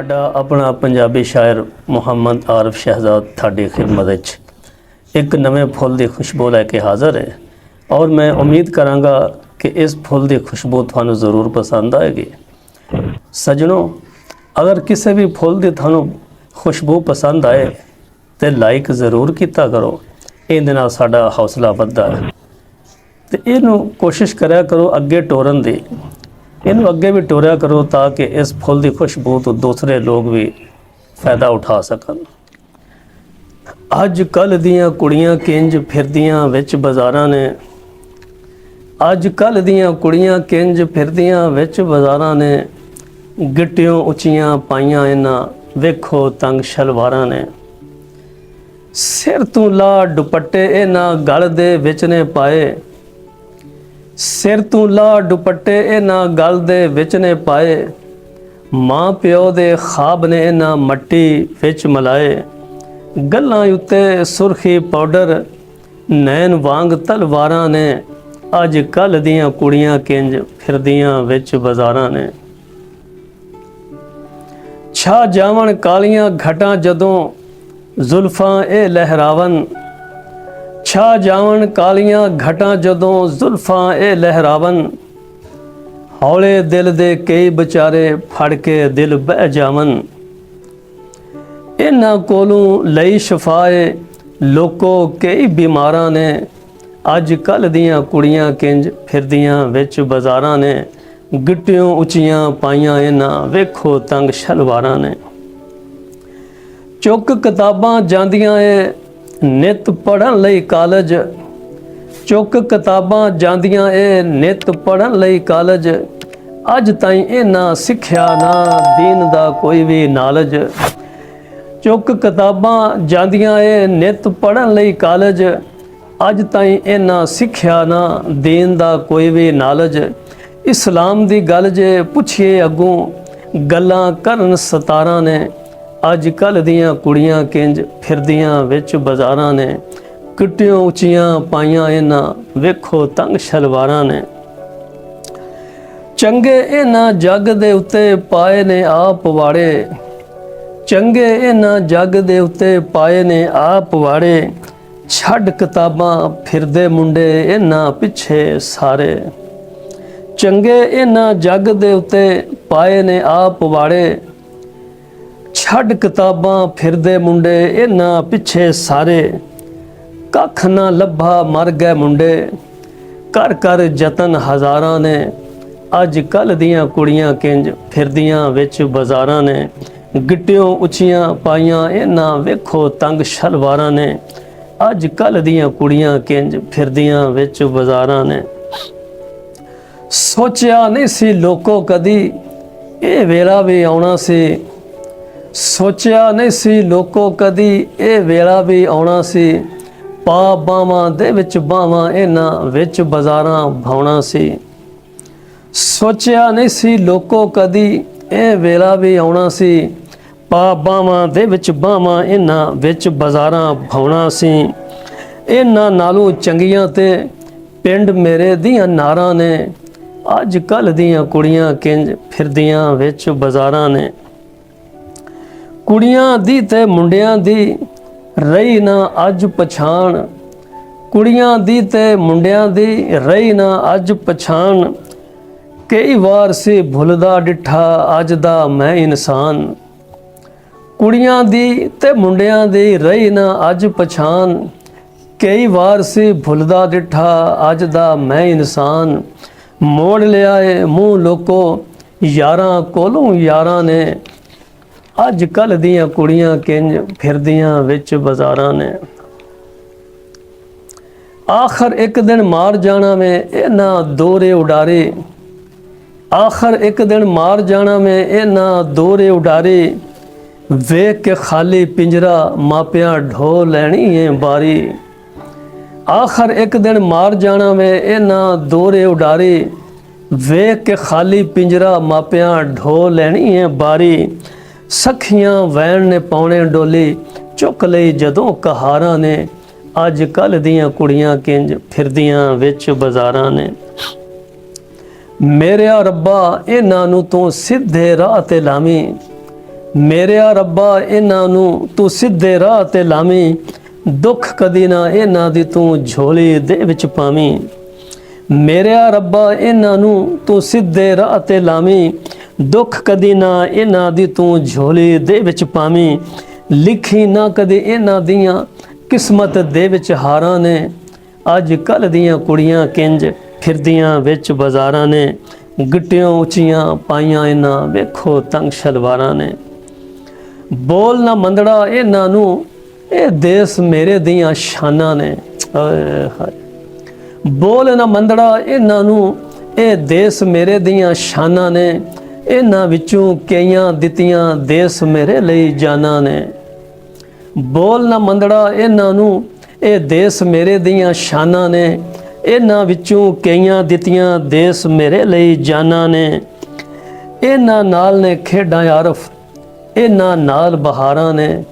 साडा अपना पंजाबी शायर मुहम्मद आरिफ शहजाद थाडी खिदमत विच एक नवे फुल की खुशबू लैके हाज़र है और मैं उम्मीद करांगा कि इस फुल की खुशबू थानू ज़रूर पसंद आएगी। सजनों, अगर किसी भी फुल की थानू खुशबू पसंद आए तो लाइक ज़रूर किया करो, इहदे नाल साडा हौसला वधदा है। तो इनू कोशिश कराया करो अगे टोरन दी, इनू अगे भी टोरिया करो ताकि इस फुल की खुशबू तो दूसरे लोग भी फ़ायदा उठा सकन। अज कल दियाँ कुड़ियाँ किंज फिरदियाँ विच बाज़ारां ने, अज कल दियाँ कुड़ियाँ किंज फिरदियाँ विच बाज़ारां ने, गिट्टियों उचियां पाइयां इन्हां वेखो तंग शलवारां ने, सिर तू ला दुपट्टे इन्हां गल दे विच ने पाए, सिर तू ला दुपट्टे इन्हां गल दे विच ने पाए, माँ प्यो दे खाब ने इन्हां मट्टी विच मिलाए, गल्लां उत्ते सुरखी पाउडर नैन वांग तलवारां ने, अज कल दियां कुड़ियां किंज फिरदियां विच बाज़ारां ने। छा जावन कालियां घटां जदों जुल्फां ए लहरावन, छा जावन कालियां घटां जदों जुल्फां ए लहरावन, हौले दिल दे कई बेचारे फड़ के दिल बह जावन, इन्हां कोलों लई शफाए लोको कई बीमारां ने, अज कल दियां कुड़ियां किंज फिरदियां विच बाज़ारां ने, गिट्टियों उचियां पाइयां इन्हां वेखो तंग शलवारां ने। चुक किताबां जांदियां ए नित पढ़न लई कालज, चुक किताबां जांदियां ए नित पढ़न लई कालज, अज ताईं इन्हां सिक्ख्या ना दीन दा कोई भी नालज, चुक किताबां जांदियां ए नित पढ़न लई कालज, अज ताईं इन्हां सिक्ख्या ना दीन दा कोई भी नालज, इस्लाम दी गल जे पुछिए अगों गल्लां करन सतारां ने, अज कल दियां कुड़ियां किंज फिरदियां विच बाज़ारां ने, गिट्टियों उचियां पाइयां इन्हां वेखो तंग शलवारां ने। चंगे इन्हां जग दे उत्ते पाए ने आप वाड़े, चंगे इन्हां जग दे उत्ते पाए ने आप वाड़े, छड्ड किताबां फिरदे मुंडे इन्हां पिछे सारे, चंगे इन्हां जग दे उत्ते पाए ने आप वाड़े, छड्ड किताबां फिरदे मुंडे इन्हां पिछे सारे, कख ना लभा मर गए मुंडे कर कर जतन हज़ारां ने, अज कल दियां कुड़ियां किंज फिरदियां विच बाज़ारां ने, गिट्टियों उचियां पाइयां इन्हां वेखो तंग शलवारां ने, अज कल दियां कुड़ियां किंज फिरदियां विच बाज़ारां ने। सोचिया नहीं सी लोको कदी ये वेला भी आउणा सी, सोचिया नहीं सी लोको कदी ये वेला भी आउणा सी, पा बावां दे विच बावां इन्हां विच बाज़ारां भाउणा सी, सोचिया नहीं सी लोको कदी ये वेला भी आउणा सी, पा बावां दे विच बावां इन्हां विच बाज़ारां भाउणा सी, इन्हां नालों चंगियां ते पिंड मेरे दियां नारां ने, अज कल दियां कुड़ियां किंज फिरदियां विच बाज़ारां ने। कुड़ियां दी ते मुंडियां दी रही ना अज पछाण, कुड़ियां दी ते मुंडियां दी रही ना अज पछाण, कई वार सी भुलदा डिठा अज दा मैं इंसान, कुड़ियां दी ते मुंडियां दी रही ना अज पछाण, कई वार सी भुलदा डिठा अज दा मैं इंसान, मोड़ लिया है मुँह लोको यारां कोलों यारां ने, अज कल दियां कुड़ियां किंज फिरदियां विच बाज़ारां ने। आखर एक दिन मार जाना में इन्हां दोरे उडारे, आखर एक दिन मार जाना में इन्हां दोरे उडारे, वेख के खाली पिंजरा मापियां ढो लैनी है बारी, आखर एक दिन मार जाना में इन्हां दोरे उडारे, वेख के खाली पिंजरा मापियां ढो लैनी है बारी, सखियां वैन ने पौने डोली चुक लई जदों कहारां ने, अज कल दियां कुड़ियां किंज फिरदियां विच बाज़ारां ने। मेरे रब्बा इन्हां नूं तूं सीधे राह ते लावीं, ਮੇਰਿਆ ਰੱਬਾ ਇਹਨਾਂ ਨੂੰ ਤੂੰ ਸਿੱਧੇ ਰਾਹ ਤੇ ਲਾਵੀਂ, ਦੁੱਖ ਕਦੀ ਨਾ ਇਹਨਾਂ ਦੀ ਤੂੰ ਝੋਲੀ ਦੇ ਵਿੱਚ ਪਾਵੀਂ। ਮੇਰਿਆ ਰੱਬਾ ਇਹਨਾਂ ਨੂੰ ਤੂੰ ਸਿੱਧੇ ਰਾਹ ਤੇ ਲਾਵੀਂ, ਦੁੱਖ ਕਦੀ ਨਾ ਇਹਨਾਂ ਦੀ ਤੂੰ ਝੋਲੀ ਦੇ ਵਿੱਚ ਪਾਵੀਂ। ਲਿਖੀ ਨਾ ਕਦੇ ਇਹਨਾਂ ਦੀਆਂ ਕਿਸਮਤ ਦੇ ਵਿੱਚ ਹਾਰਾਂ ਨੇ, ਅੱਜ ਕੱਲ੍ਹ ਦੀਆਂ ਕੁੜੀਆਂ ਕਿੰਜ ਫਿਰਦੀਆਂ ਵਿੱਚ ਬਾਜ਼ਾਰਾਂ ਨੇ, ਗਿੱਟਿਓਂ ਉੱਚੀਆਂ ਪਾਈਆਂ ਇਹਨਾਂ ਵੇਖੋ ਤੰਗ ਸ਼ਲਵਾਰਾਂ ਨੇ। ਬੋਲ ਨਾ ਮੰਦੜਾ ਇਹਨਾਂ ਨੂੰ ਇਹ ਦੇਸ ਮੇਰੇ ਦੀਆਂ ਸ਼ਾਨਾਂ ਨੇ, ਹਾਏ ਹਾਏ। ਬੋਲ ਨਾ ਮੰਦੜਾ ਇਹਨਾਂ ਨੂੰ ਇਹ ਦੇਸ ਮੇਰੇ ਦੀਆਂ ਸ਼ਾਨਾਂ ਨੇ, ਇਹਨਾਂ ਵਿੱਚੋਂ ਕਈਆਂ ਦਿੱਤੀਆਂ ਦੇਸ ਮੇਰੇ ਲਈ ਜਾਨਾਂ ਨੇ। ਬੋਲ ਨਾ ਮੰਦੜਾ ਇਹਨਾਂ ਨੂੰ ਇਹ ਦੇਸ ਮੇਰੇ ਦੀਆਂ ਸ਼ਾਨਾਂ ਨੇ, ਇਹਨਾਂ ਵਿੱਚੋਂ ਕਈਆਂ ਦਿੱਤੀਆਂ ਦੇਸ ਮੇਰੇ ਲਈ ਜਾਨਾਂ ਨੇ। ਇਹਨਾਂ ਨਾਲ ਨੇ ਖੇਡਾਂ ਆਰਫ, ਇਹਨਾਂ ਨਾਲ ਬਹਾਰਾਂ ਨੇ,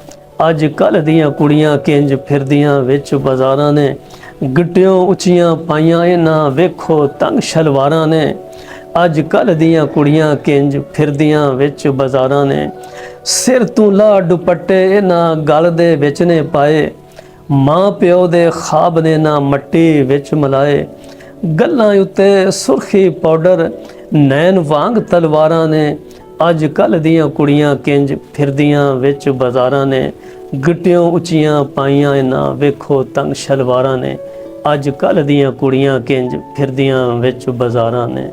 ਅੱਜ ਕੱਲ੍ਹ ਦੀਆਂ ਕੁੜੀਆਂ ਕਿੰਜ ਫਿਰਦੀਆਂ ਵਿੱਚ ਬਾਜ਼ਾਰਾਂ ਨੇ, ਗਿੱਟਿਓਂ ਉੱਚੀਆਂ ਪਾਈਆਂ ਇਹਨਾਂ ਵੇਖੋ ਤੰਗ ਸ਼ਲਵਾਰਾਂ ਨੇ, ਅੱਜ ਕੱਲ੍ਹ ਦੀਆਂ ਕੁੜੀਆਂ ਕਿੰਜ ਫਿਰਦੀਆਂ ਵਿੱਚ ਬਾਜ਼ਾਰਾਂ ਨੇ। ਸਿਰ ਤੋਂ ਲਾ ਦੁਪੱਟੇ ਇਹਨਾਂ ਗਲ ਦੇ ਵਿੱਚ ਨੇ ਪਾਏ, ਮਾਂ ਪਿਓ ਦੇ ਖਾਬ ਨੇ ਨਾ ਮੱਟੀ ਵਿੱਚ ਮਿਲਾਏ, ਗੱਲਾਂ ਉੱਤੇ ਸੁਰਖੀ ਪਾਊਡਰ ਨੈਣ ਵਾਂਗ ਤਲਵਾਰਾਂ ਨੇ, ਅੱਜ ਕੱਲ੍ਹ ਦੀਆਂ ਕੁੜੀਆਂ ਕਿੰਜ ਫਿਰਦੀਆਂ ਵਿੱਚ ਬਾਜ਼ਾਰਾਂ ਨੇ, ਗਿੱਟਿਓਂ ਉੱਚੀਆਂ ਪਾਈਆਂ ਇਹਨਾਂ ਵੇਖੋ ਤੰਗ ਸ਼ਲਵਾਰਾਂ ਨੇ, ਅੱਜ ਕੱਲ੍ਹ ਦੀਆਂ ਕੁੜੀਆਂ ਕਿੰਜ ਫਿਰਦੀਆਂ ਵਿੱਚ ਬਾਜ਼ਾਰਾਂ ਨੇ।